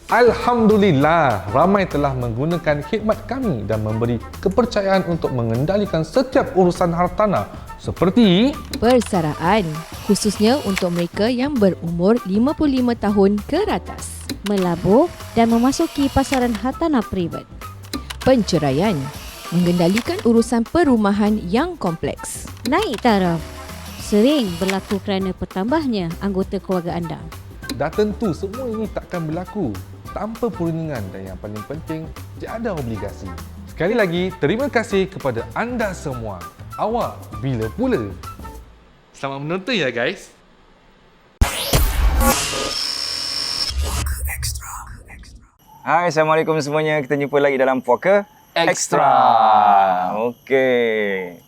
Alhamdulillah, ramai telah menggunakan khidmat kami dan memberi kepercayaan untuk mengendalikan setiap urusan hartanah seperti Persaraan, khususnya untuk mereka yang berumur 55 tahun ke atas. Melabur dan memasuki pasaran hartanah privat. Penceraian, mengendalikan urusan perumahan yang kompleks. Naik taraf sering berlaku kerana bertambahnya anggota keluarga anda. dah tentu semua ini takkan berlaku tanpa perundingan dan yang paling penting tiada obligasi. Sekali lagi, terima kasih kepada anda semua. Awak bila pula? Selamat menonton ya guys. Hai, Assalamualaikum semuanya. Kita jumpa lagi dalam Puaka Extra. Okey.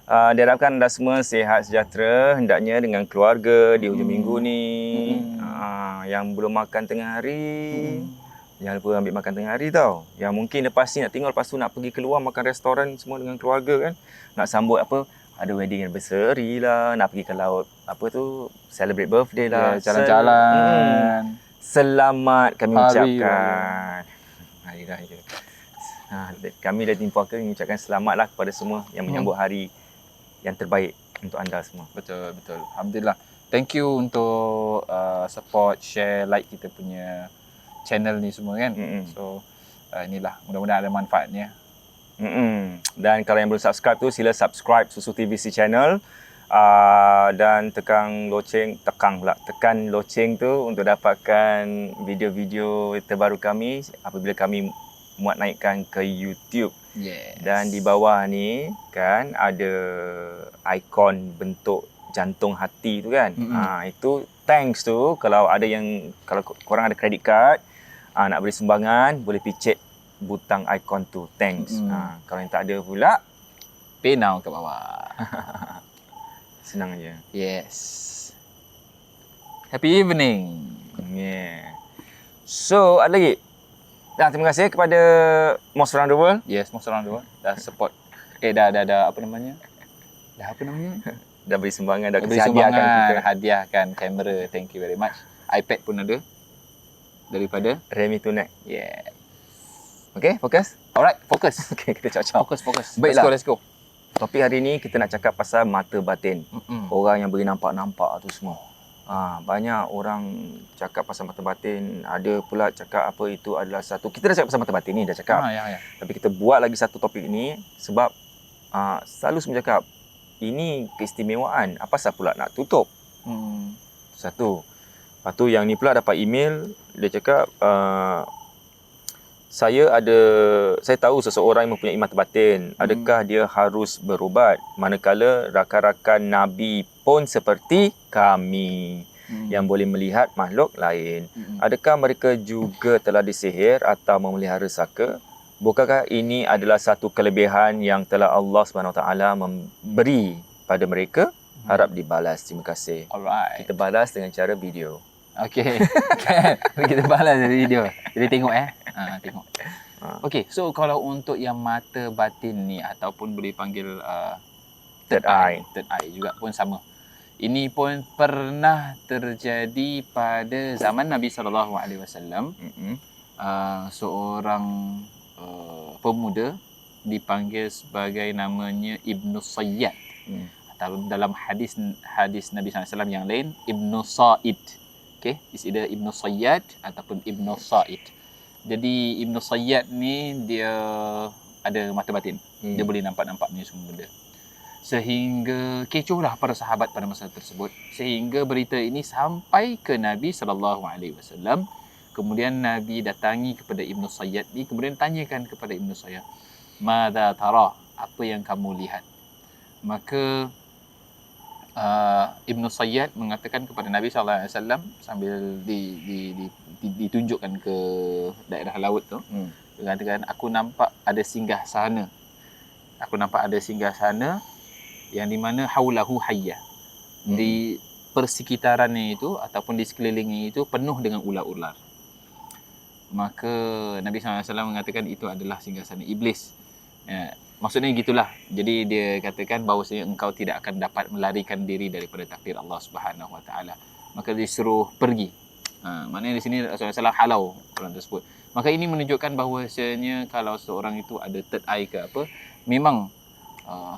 Diharapkan anda semua sihat sejahtera, hendaknya dengan keluarga di hujung minggu ni. Yang belum makan tengah hari, jangan lupa ambil makan tengah hari tau. Yang mungkin lepas ni nak tengok, lepas tu nak pergi keluar makan restoran semua dengan keluarga kan. Nak sambut apa, ada wedding anniversary lah, nak pergi ke laut, apa tu, celebrate birthday lah. Jalan-jalan. Selamat kami Hari ucapkan. Hari Raya. Kami dari tim Puaka mengucapkan selamatlah kepada semua yang menyambut hari yang terbaik untuk anda semua. Betul, betul. Alhamdulillah. Thank you untuk support, share, like kita punya channel ni semua kan. So, inilah mudah-mudahan ada manfaatnya. Dan kalau yang belum subscribe tu, sila subscribe Susu TVC channel. Dan tekan loceng tu untuk dapatkan video-video terbaru kami apabila kami muat naikkan ke YouTube. Yes. Dan di bawah ni kan ada ikon bentuk jantung hati tu kan. Itu thanks tu, kalau korang ada credit card, nak beri sumbangan, boleh picit butang ikon tu, thanks. Kalau yang tak ada pula, Pay now kat bawah. senang aja. Yes. Happy evening. Yeah. So, ada lagi? Terima kasih kepada Most Around the World. Yes, most orang tu dah support. Dah apa namanya? Dah beri sumbangan, dah Beri kasih hadiahkan kita. sumbangan, hadiahkan kamera. Thank you very much. iPad pun ada. Daripada Remy Tunek. yeah. Okay, fokus? Alright, fokus. Okay, kita cakap. Fokus. Baiklah. Let's go. Topik hari ni kita nak cakap pasal mata batin. Orang yang beri nampak-nampak tu semua. Banyak orang cakap pasal mata batin. Ada pula cakap apa itu adalah satu. Kita dah cakap pasal mata batin ni, dah cakap. Ya. Tapi kita buat lagi satu topik ni sebab selalu semua cakap ini keistimewaan. Apa pasal pula nak tutup? Satu. Lepas tu yang ni pula dapat email, dia cakap saya tahu seseorang yang mempunyai mata batin. Adakah dia harus berubat manakala rakan-rakan Nabi pun seperti kami yang boleh melihat makhluk lain? Adakah mereka juga telah disihir atau memelihara saka? Bukankah ini adalah satu kelebihan yang telah Allah SWT memberi pada mereka? Harap dibalas. Terima kasih. Alright. Kita balas dengan cara video. Okay. Kita balas dari video. Jadi tengok tengok. Okay, so kalau untuk yang mata batin ni ataupun boleh panggil Third eye juga pun sama. Ini pun pernah terjadi pada zaman Nabi SAW. Seorang pemuda dipanggil sebagai namanya Ibnu Sayyad. Atau dalam hadis Nabi SAW yang lain, Ibnu Sa'id. Okay, is either Ibnu Sayyad ataupun Ibnu Sa'id. Jadi Ibnu Sayyad ni dia ada mata batin. Dia boleh nampak-nampak ni semua benda. Sehingga kecohlah para sahabat pada masa tersebut. Sehingga berita ini sampai ke Nabi SAW. Kemudian Nabi datangi kepada Ibnu Sayyad ni, kemudian tanyakan kepada Ibnu Sayyad, "Madza tara?" Apa yang kamu lihat? Maka Ibnu Sayyad mengatakan kepada Nabi SAW sambil ditunjukkan ke daerah laut tu. Dia katakan, aku nampak ada singgah sana. Yang di mana haulahu hayya. Di persekitarannya itu ataupun di sekelilingnya itu penuh dengan ular-ular. Maka Nabi SAW mengatakan itu adalah singgasana iblis. Maksudnya gitulah. Jadi dia katakan bahawasanya engkau tidak akan dapat melarikan diri daripada takdir Allah Subhanahu Wa Taala. Maka disuruh pergi. Maknanya di sini Rasulullah SAW halau orang tersebut. Maka ini menunjukkan bahawasanya kalau seorang itu ada third eye ke apa, memang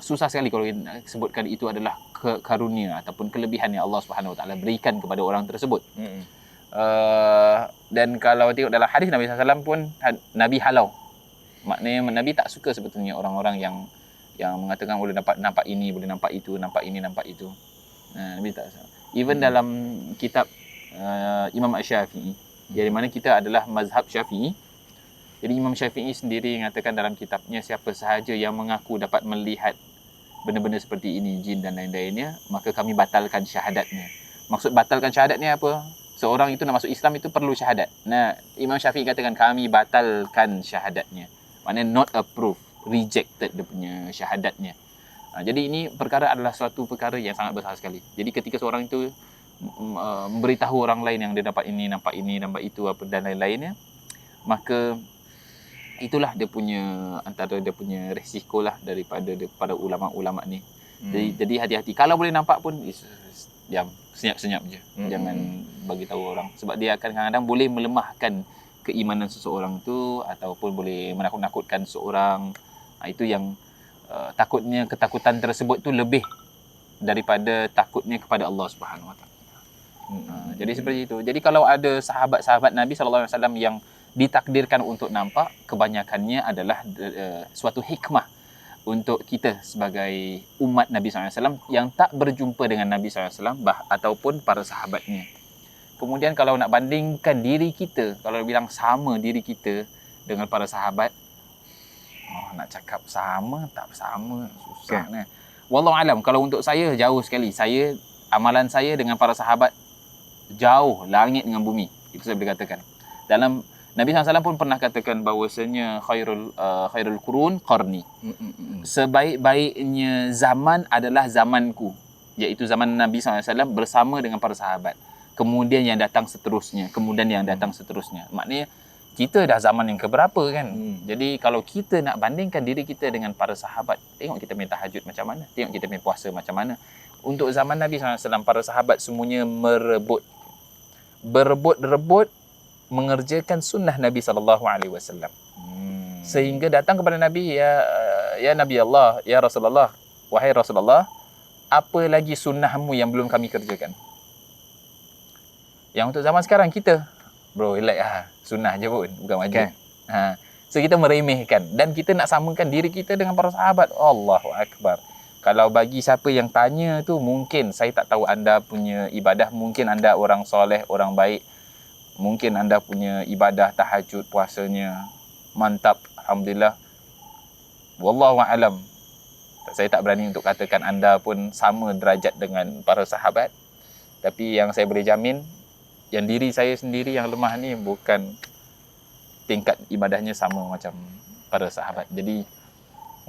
susah sekali kalau kita sebutkan itu adalah karunia ataupun kelebihan yang Allah Subhanahu Wa Taala berikan kepada orang tersebut. Dan kalau tengok dalam hadis Nabi SAW pun Nabi halau. Maknanya Nabi tak suka sebetulnya orang-orang yang mengatakan boleh nampak ini, boleh nampak itu, nampak ini, nampak itu. Nabi tak suka. Even dalam kitab Imam Syafi'i, di mana kita adalah mazhab Syafi'i. Jadi Imam Syafi'i sendiri mengatakan dalam kitabnya, siapa sahaja yang mengaku dapat melihat benda-benda seperti ini, jin dan lain-lainnya, maka kami batalkan syahadatnya. Maksud batalkan syahadatnya apa? Seorang itu nak masuk Islam itu perlu syahadat. Nah, Imam Syafi'i katakan kami batalkan syahadatnya. Maknanya not approved, rejected dia punya syahadatnya. Jadi ini perkara adalah suatu perkara yang sangat besar sekali. Jadi ketika seorang itu memberitahu orang lain yang dia dapat ini, nampak itu apa dan lain-lainnya, maka itulah dia punya antara dia punya risiko lah daripada ulama-ulama ni. Jadi hati-hati. Kalau boleh nampak pun diam, senyap-senyap je. Jangan bagi tahu orang, sebab dia akan kadang-kadang boleh melemahkan keimanan seseorang tu ataupun boleh menakut-nakutkan seseorang. Itu yang takutnya, ketakutan tersebut tu lebih daripada takutnya kepada Allah Subhanahu Wa Taala. Jadi seperti itu. Jadi kalau ada sahabat-sahabat Nabi SAW yang ditakdirkan untuk nampak, kebanyakannya adalah suatu hikmah untuk kita sebagai umat Nabi SAW yang tak berjumpa dengan Nabi SAW ataupun para sahabatnya. Kemudian kalau nak bandingkan diri kita, kalau bilang sama diri kita dengan para sahabat, nak cakap sama tak sama, susah kan. Wallahu alam, kalau untuk saya jauh sekali. Amalan saya dengan para sahabat jauh langit dengan bumi. Itu saya boleh katakan. Dalam Nabi SAW pun pernah katakan bahawasanya khairul qurun qarni. Sebaik-baiknya zaman adalah zamanku, iaitu zaman Nabi SAW bersama dengan para sahabat. Kemudian yang datang seterusnya, Maknanya kita dah zaman yang keberapa kan. Jadi kalau kita nak bandingkan diri kita dengan para sahabat, tengok kita main tahajud macam mana, tengok kita main puasa macam mana. Untuk zaman Nabi SAW, para sahabat semuanya berebut mengerjakan sunnah Nabi SAW. Sehingga datang kepada Nabi, ya Nabi Allah, ya Rasulullah, wahai Rasulullah, apa lagi sunnahmu yang belum kami kerjakan? Yang untuk zaman sekarang kita, bro, relax sunnah je pun, bukan wajib. So kita meremehkan dan kita nak samakan diri kita dengan para sahabat. Allahu Akbar. Kalau bagi siapa yang tanya tu, mungkin saya tak tahu anda punya ibadah, mungkin anda orang soleh, orang baik, mungkin anda punya ibadah tahajud, puasanya mantap, alhamdulillah. Wallahu a'lam. Saya tak berani untuk katakan anda pun sama derajat dengan para sahabat. Tapi yang saya boleh jamin, yang diri saya sendiri yang lemah ni bukan tingkat ibadahnya sama macam para sahabat. Jadi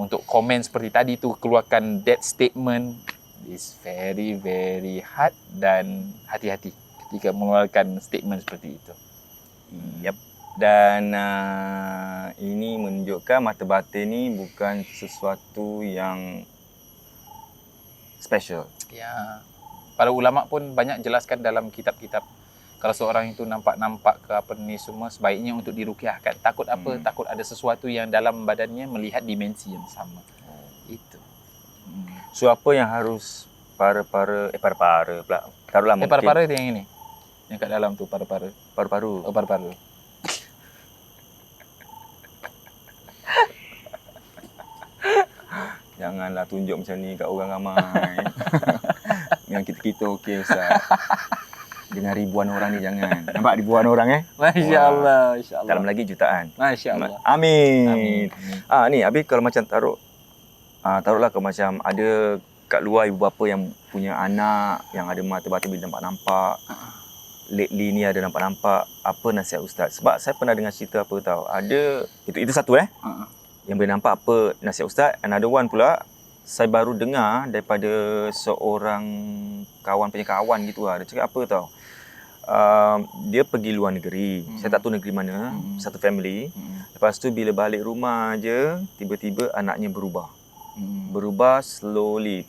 untuk komen seperti tadi tu, keluarkan that statement is very very hard, dan hati-hati ketika mengeluarkan statement seperti itu. Yep. Dan ini menunjukkan mata batin ni bukan sesuatu yang special. Ya. Para ulama pun banyak jelaskan dalam kitab-kitab. Kalau seorang itu nampak-nampak ke apa ni semua, sebaiknya untuk diruqyahkan. Takut apa? Takut ada sesuatu yang dalam badannya melihat dimensi yang sama. Itu. So apa yang harus para-para pula. Taruhlah mungkin. Para-para itu yang ini. Yang kat dalam tu para-para. Paru-paru. Oh, paru-paru. Janganlah tunjuk macam ni kat orang ramai. Yang kita-kita okey Ustaz. Dengan ribuan orang ni jangan. Nampak ribuan orang Masya-Allah, insya-Allah. Dalam lagi jutaan. Masya-Allah. Amin. Ni habis kalau macam taruhlah kalau macam ada kat luar ibu bapa yang punya anak yang ada mata batin bila nampak-nampak. Lately ni ada nampak-nampak, apa nasihat Ustaz? Sebab saya pernah dengar cerita apa tahu. Ada itu satu yang boleh nampak, apa nasihat Ustaz. Another one pula, saya baru dengar daripada seorang kawan gitu lah. Dia cakap apa tahu. Dia pergi luar negeri. Saya tak tahu negeri mana. Satu family. Lepas tu bila balik rumah je, tiba-tiba anaknya berubah. Berubah slowly,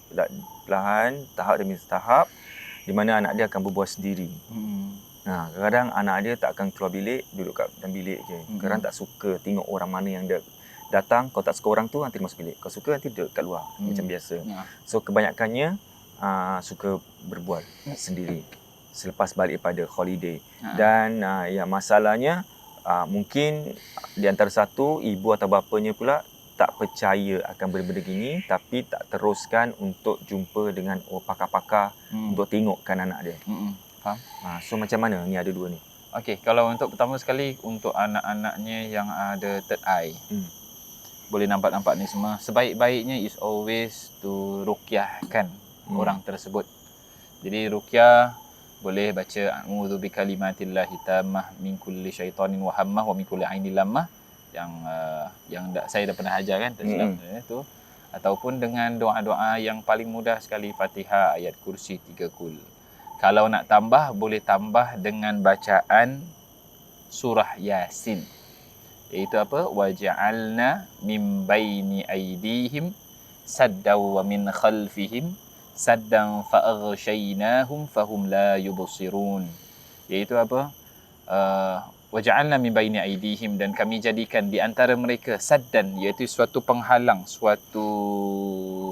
perlahan, tahap demi tahap, di mana anak dia akan berbuat sendiri. Kadang-kadang anak dia tak akan keluar bilik, duduk kat dalam bilik je. Kadang tak suka tengok orang mana yang dia datang. Kalau tak suka orang tu, nanti masuk bilik. Kalau suka, nanti duduk kat luar. Macam biasa. So, kebanyakannya suka berbual sendiri selepas balik pada holiday. Dan masalahnya mungkin di antara satu, ibu atau bapanya pula tak percaya akan benda-benda gini, tapi tak teruskan untuk jumpa dengan pakar-pakar untuk tengokkan anak dia. Faham? So macam mana ni ada dua ni? Okey, kalau untuk pertama sekali untuk anak-anaknya yang ada third eye. Boleh nampak-nampak ni semua. Sebaik-baiknya is always to ruqyahkan orang tersebut. Jadi ruqyah boleh baca a'udzu bikalimatillahi tammah min kulli syaitanin wa hammah wa min kulli ainin lammah yang saya dah pernah ajar kan tersilap tu, ataupun dengan doa-doa yang paling mudah sekali, Fatihah, ayat kursi 3 kul. Kalau nak tambah, boleh tambah dengan bacaan surah Yasin. Iaitu apa? Waja'alna min baini aydihim saddaw wa min khalfihim saddan fa'aghshaynahum fahum la yubsirun. Iaitu apa? Waja'alna min baini aydihim, dan kami jadikan di antara mereka saddan, iaitu suatu penghalang, suatu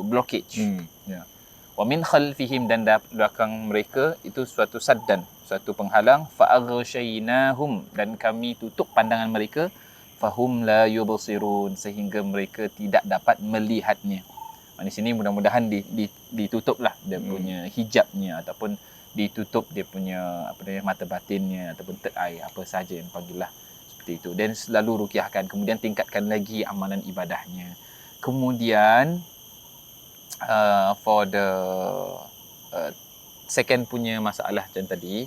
blockage. Wa min khalfihim, dan belakang mereka itu suatu saddan, suatu penghalang. Fa'aghshaynahum, dan kami tutup pandangan mereka. Fahum la yubsirun, sehingga mereka tidak dapat melihatnya. Di sini mudah-mudahan ditutuplah dia punya hijabnya, ataupun ditutup dia punya mata batinnya, ataupun third eye, apa saja yang panggillah seperti itu. Dan selalu ruqyahkan, kemudian tingkatkan lagi amalan ibadahnya. Kemudian for the second punya masalah macam tadi,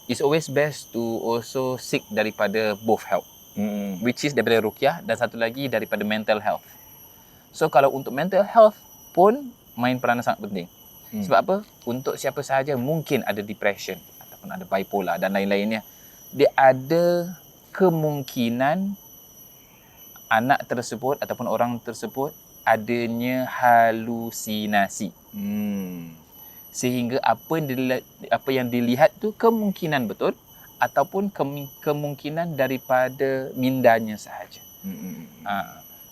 it's always best to also seek daripada both help, which is daripada ruqyah, dan satu lagi daripada mental health. So kalau untuk mental health pun main peranan sangat penting. Sebab apa? Untuk siapa sahaja mungkin ada depression ataupun ada bipolar dan lain-lainnya, dia ada kemungkinan anak tersebut ataupun orang tersebut adanya halusinasi. Sehingga apa yang dilihat tu kemungkinan betul ataupun kemungkinan daripada mindanya sahaja.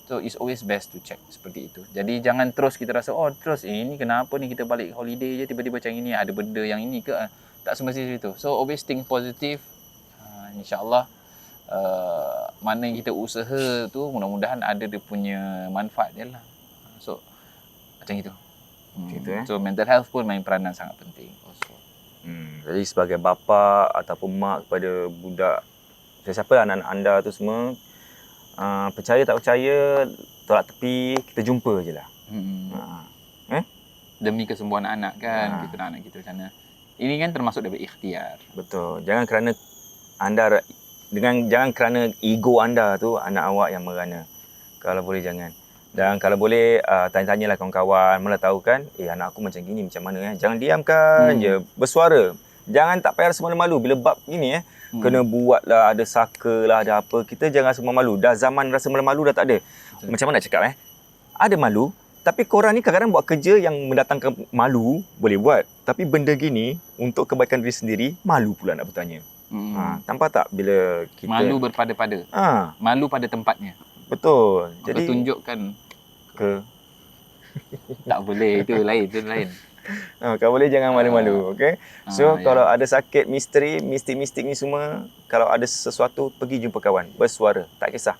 So it's always best to check seperti itu. Jadi jangan terus kita rasa ini kenapa ni kita balik holiday je tiba-tiba macam ini, ada benda yang ini ke? Tak semestinya itu. So always think positive. InsyaAllah mana yang kita usaha tu mudah-mudahan ada dia punya manfaat dia lah. So macam itu. So mental health pun main peranan sangat penting also. Jadi sebagai bapa ataupun mak kepada budak, siapa anak-anak anda tu semua, percaya tak percaya, tolak tepi, kita jumpa je lah. Demi kesembuhan anak kan, kita nak anak kita macam mana. Ini kan termasuk daripada ikhtiar. Betul. Jangan kerana ego anda tu anak awak yang merana. Kalau boleh jangan. Dan kalau boleh tanya-tanyalah kawan-kawan, mana tahu kan, anak aku macam gini, macam mana Jangan diamkan je, bersuara. Jangan tak payah rasa malu-malu bila bab gini kena buatlah, ada saka lah, ada apa. Kita jangan rasa malu. Dah zaman rasa malu-malu dah tak ada. Betul. Macam mana nak cakap ada malu, tapi korang ni kadang-kadang buat kerja yang mendatangkan malu, boleh buat. Tapi benda gini untuk kebaikan diri sendiri, malu pula nak bertanya. Nampak tak bila kita malu berpada-pada. Malu pada tempatnya. Betul. Jadi tunjukkan ke tak boleh, itu lain. Kalau boleh jangan malu-malu, okey? So kalau ada sakit mistik ni semua, kalau ada sesuatu pergi jumpa kawan, bersuara, tak kisah.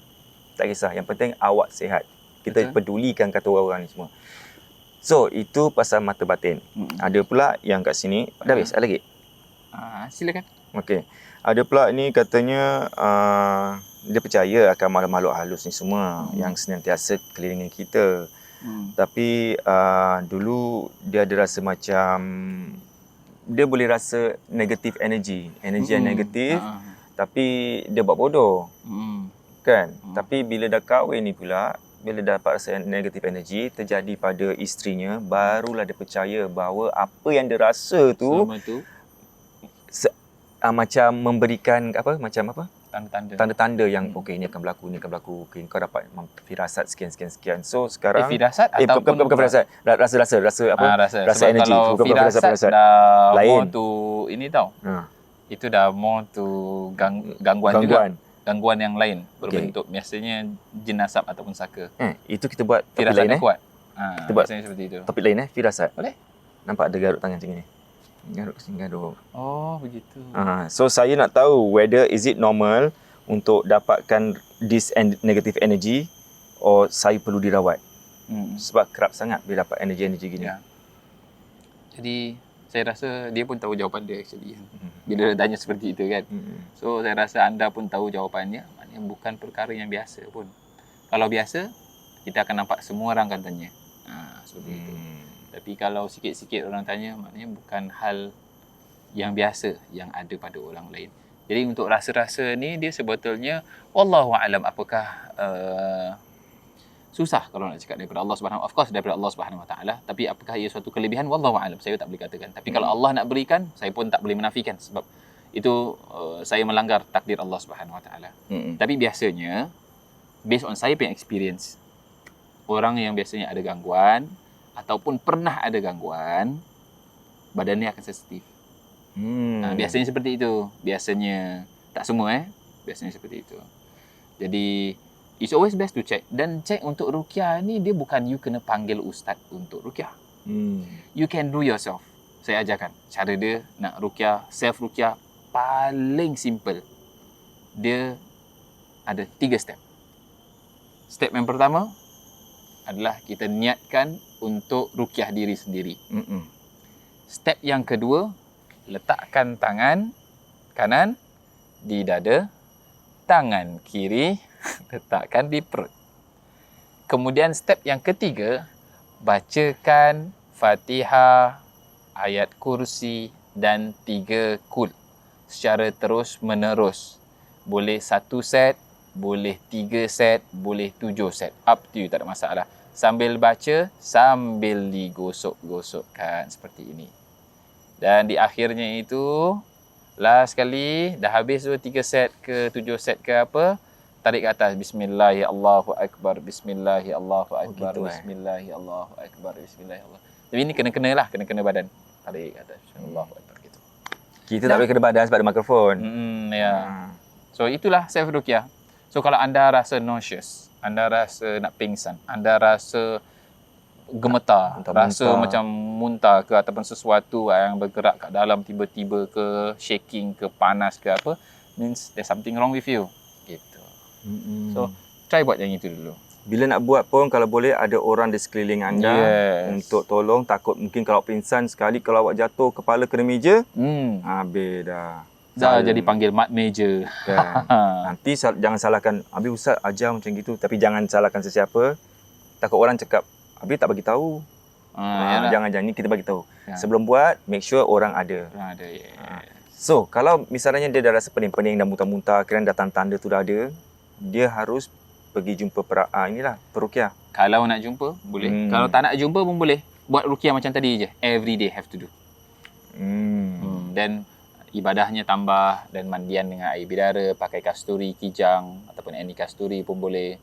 Yang penting awak sihat. Kita pedulikan kata orang ni semua. So itu pasal mata batin. Ada pula yang kat sini, dah habis ada lagi? Silakan. Okey. Ada pula ni katanya dia percaya akan makhluk-makhluk halus ni semua yang senantiasa kelilingan kita. Tapi dulu dia ada rasa macam dia boleh rasa negative energy yang negatif, tapi dia buat bodoh. Kan? Tapi bila dah kahwin ni pula, bila dapat rasa negative energy terjadi pada isterinya, barulah dia percaya bahawa apa yang dia rasa tu macam memberikan tanda-tanda yang okey ni akan berlaku, okey kau dapat firasat sekian. So sekarang firasat ataupun bukan firasat, rasa apa? Rasa energy, kalau bukan firasat dah lain more to ini tau. Itu dah more to gangguan juga. Gangguan. Gangguan yang lain berbentuk biasanya jin asap ataupun saka. Itu kita buat topik Firasat lain yang kuat. Kita buat Biasanya seperti itu. topik lain firasat. Boleh. Nampak ada garuk tangan macam ni. Garuk ke sini, garuk. Oh, begitu. So saya nak tahu whether is it normal untuk dapatkan this negative energy or saya perlu dirawat. Sebab kerap sangat bila dapat energi-energi gini. Ya. Jadi saya rasa dia pun tahu jawapan dia actually. Bila dia tanya seperti itu kan. So saya rasa anda pun tahu jawapannya. Maknanya bukan perkara yang biasa pun. Kalau biasa, kita akan nampak semua orang akan tanya. Seperti itu. Tapi kalau sikit-sikit orang tanya, maknanya bukan hal yang biasa yang ada pada orang lain. Jadi untuk rasa-rasa ni dia sebetulnya wallahu a'lam apakah susah kalau nak cakap daripada Allah Subhanahu, of course daripada Allah Subhanahu Wa Taala, tapi apakah ia suatu kelebihan wallahu a'lam, saya tak boleh katakan. Tapi kalau Allah nak berikan, saya pun tak boleh menafikan sebab itu saya melanggar takdir Allah Subhanahu Wa Taala. Tapi biasanya based on saya punya experience, orang yang biasanya ada gangguan ataupun pernah ada gangguan, badannya akan sensitif. Biasanya seperti itu. Biasanya, tak semua biasanya seperti itu. Jadi it's always best to check. Dan check untuk ruqyah ni, dia bukan you kena panggil ustaz untuk ruqyah. You can do yourself. Saya ajarkan cara dia nak ruqyah, self ruqyah paling simple. Dia ada 3 step. Step yang pertama adalah kita niatkan untuk ruqyah diri sendiri. Step yang kedua, letakkan tangan kanan di dada, tangan kiri letakkan di perut. Kemudian step yang ketiga, bacakan Fatihah, ayat kursi dan 3 kul secara terus menerus. Boleh 1 set, boleh 3 set, boleh 7 set. Up to you, tak ada masalah. Sambil baca, sambil digosok-gosokkan seperti ini. Dan di akhirnya itu, last kali, dah habis tu 3 set ke 7 set ke apa, tarik ke atas. Bismillahirrahmanirrahim. Bismillahirrahmanirrahim. Bismillahirrahmanirrahim. Bismillahirrahmanirrahim. Tapi ini kena-kena lah, kena-kena badan. Tarik ke atas. Bismillahirrahmanirrahim. Gitu. Kita tak boleh kena badan sebab ada mikrofon. Ya. So itulah self ruqyah. So kalau anda rasa nauseous, anda rasa nak pingsan, anda rasa gemetar, rasa macam muntah ke ataupun sesuatu yang bergerak kat dalam tiba-tiba ke, shaking ke, panas ke apa, means there's something wrong with you. Gitu. So try buat yang itu dulu. Bila nak buat pun kalau boleh ada orang di sekeliling anda untuk tolong. Takut mungkin kalau pingsan sekali, kalau awak jatuh kepala kena meja, habis dah. Dah jadi panggil mat meja. Kan? Nanti jangan salahkan, habis ustaz ajar macam gitu, tapi jangan salahkan sesiapa. Takut orang cakap, habis tak bagi tahu. Jangan ni kita bagi tahu. Sebelum buat, make sure orang ada. So, kalau misalnya dia dah rasa pening-pening dan muntah-muntah, kira datang tanda tu dah ada, dia harus pergi jumpa peruqyah. Kalau nak jumpa, boleh. Kalau tak nak jumpa pun boleh. Buat ruqyah macam tadi je. Every day have to do. Dan ibadahnya tambah, dan mandian dengan air bidara, pakai kasturi, kijang ataupun any kasturi pun boleh.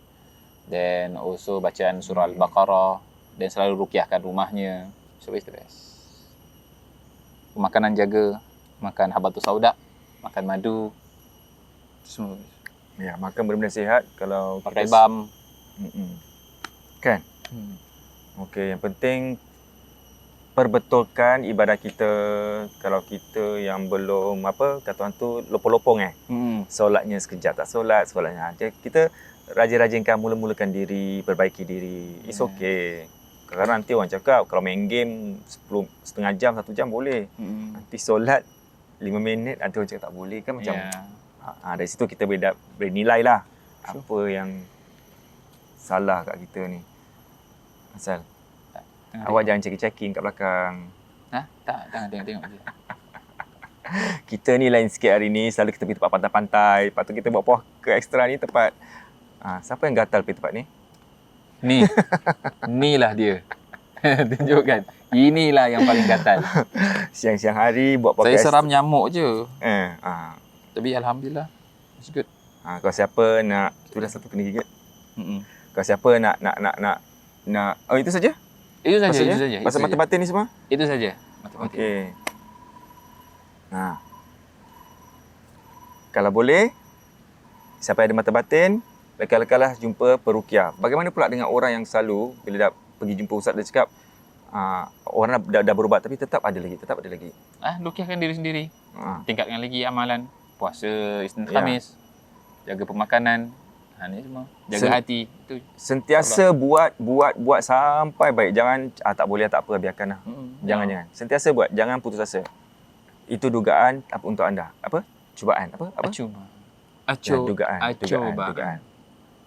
Dan also bacaan surah Al-Baqarah, dan selalu ruqyahkan rumahnya. So it's the best. Makanan jaga, makan habatus sauda, makan madu, semua. Ya, makan benda-benda sihat. Kalau pakai balm. Kan? Okey, yang penting perbetulkan ibadah kita. Kalau kita yang belum kata orang tu lopong-lopong solatnya sekejap tak solatnya. Kita rajin-rajinkan, mula-mulakan diri, perbaiki diri. It's okay. Kadang nanti orang cakap kalau main game setengah jam, 1 jam boleh. Nanti solat 5 minit nanti orang cakap tak boleh kan, macam dari situ kita boleh nilai lah apa yang salah kat kita ni. Asal awak jangan checking kat belakang. Tak, tengok je. Kita ni lain sikit hari ni, selalu kita pergi tempat pantai-pantai. Lepas tu kita buat ke ekstra ni tempat. Siapa yang gatal pergi tempat ni? Inilah dia. Tunjukkan. Inilah yang paling gatal. Siang-siang hari buat podcast. Saya seram nyamuk je. Tapi alhamdulillah, it's good. Kalau siapa nak, tu dah satu kena gigit. Kalau siapa nak itu saja? Itu saja. Pasal mata batin ni semua? Itu saja. Okey. Kalau boleh, siapa yang ada mata batin, lekal-lekallah jumpa peruqyah. Bagaimana pula dengan orang yang selalu bila dah pergi jumpa ustaz dia cakap orang dah berubat tapi tetap ada lagi. Ruqyahkan diri sendiri. Tingkatkan lagi amalan. Puasa Isnin Ya. Khamis. Jaga pemakanan. Ni semua. Jaga hati. Itu Sentiasa buat sampai baik. Jangan tak boleh, tak apa, biarkanlah. Jangan. Sentiasa buat, jangan putus asa. Itu dugaan apa untuk anda? Apa? Cubaan. Apa? Dugaan.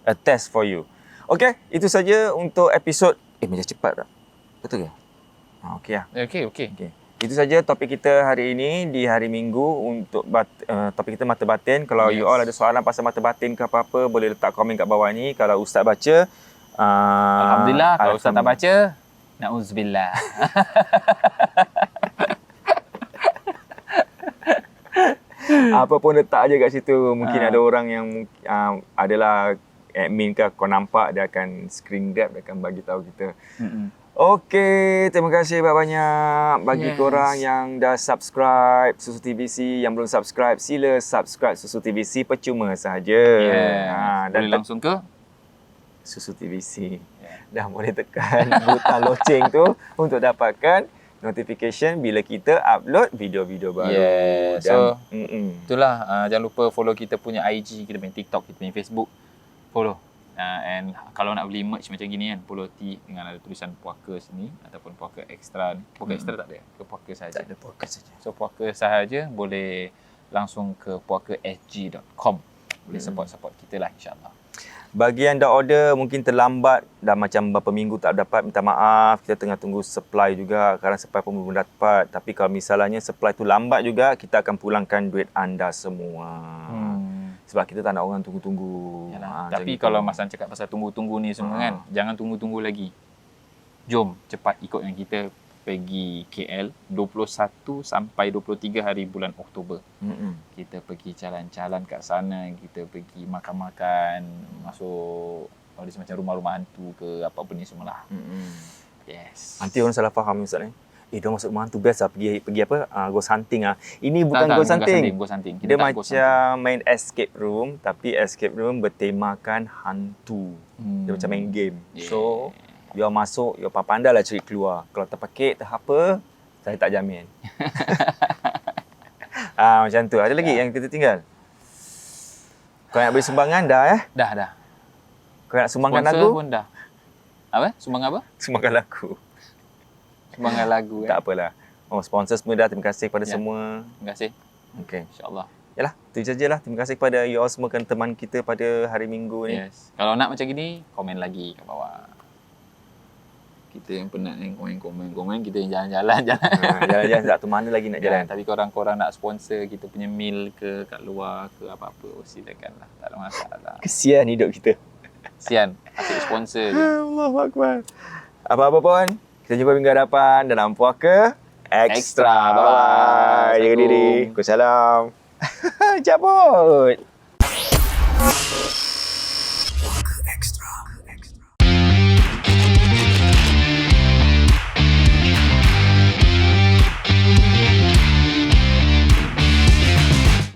A test for you. Okey, itu saja untuk episod macam cepat tak? Betul ke? Okey lah. Okey. Itu saja topik kita hari ini di hari Minggu untuk topik kita mata batin. Kalau you all ada soalan pasal mata batin ke apa-apa, boleh letak komen kat bawah ni. Kalau ustaz baca, Alhamdulillah. Kalau ustaz tak baca, na'udzubillah. apa pun letak je kat situ. Mungkin ada orang yang adalah admin ke, kau nampak, dia akan screen grab, dia akan bagi tahu kita. Okey, terima kasih banyak bagi korang yang dah subscribe Susu TVC. Yang belum subscribe, sila subscribe Susu TVC, percuma sahaja. Dan boleh langsung ke Susu TVC. Dah boleh tekan butang loceng tu untuk dapatkan notification bila kita upload video-video baru. So itulah, jangan lupa follow kita punya IG, kita punya TikTok, kita punya Facebook. Follow. And kalau nak beli merch macam gini kan, polo tee dengan ada tulisan puaka sini ataupun puaka ekstra ni. Puaka ekstra tak ada, ke puaka sahaja. Tak ada, puaka saja. So puaka sahaja, boleh langsung ke puakasg.com. Boleh support kita lah, insyaAllah. Bagi yang dah order mungkin terlambat, dah macam berapa minggu tak dapat, minta maaf. Kita tengah tunggu supply juga, kadang supply pun belum dapat. Tapi kalau misalnya supply tu lambat juga, kita akan pulangkan duit anda semua. Sebab kita tak nak orang tunggu-tunggu. Tapi kalau Mas An cakap pasal tunggu-tunggu ni semua kan, jangan tunggu-tunggu lagi. Jom cepat ikut dengan kita pergi KL 21 sampai 23 hari bulan Oktober. Kita pergi jalan-jalan kat sana, kita pergi makan-makan, masuk macam rumah-rumah hantu ke apa benda semualah. Yes. Nanti orang salah faham Ustaz ni. Dia masuk rumah hantu biasa pergi apa? Ghost hunting ah. Ini bukan ghost hunting. Dia macam main escape room, tapi escape room bertemakan hantu. Dia macam main game. So, you masuk, you pandai lah cari keluar. Kalau terpakit, apa, saya tak jamin. Macam tu. Ada lagi yang kita tinggal? Kau nak beri sumbangan dah Dah. Kau nak sumbangkan Sponsor lagu? Pun dah. Apa? Sumbang apa? Sumbangkan lagu. Sumbangan lagu Tak apalah. Sponsor semua dah. Terima kasih kepada semua. Terima kasih. Okay. InsyaAllah. Yalah, itu sajalah. Terima kasih kepada you all semua, kan teman kita pada hari Minggu ni. Yes. Kalau nak macam gini, komen lagi kat bawah. Kita yang penat yang komen, kita yang jalan-jalan. Jalan-jalan tak tahu mana lagi nak jalan. Tapi korang nak sponsor kita punya meal ke kat luar ke apa-apa, silakanlah. Tak ada masalah. Kesian hidup kita. Sian, asyik sponsor je. Allahuakbar. Apa-apa pun, kita jumpa minggu hadapan dalam Puaka Ekstra. Bye-bye. Jaga diri. Waalaikumsalam. Cabut.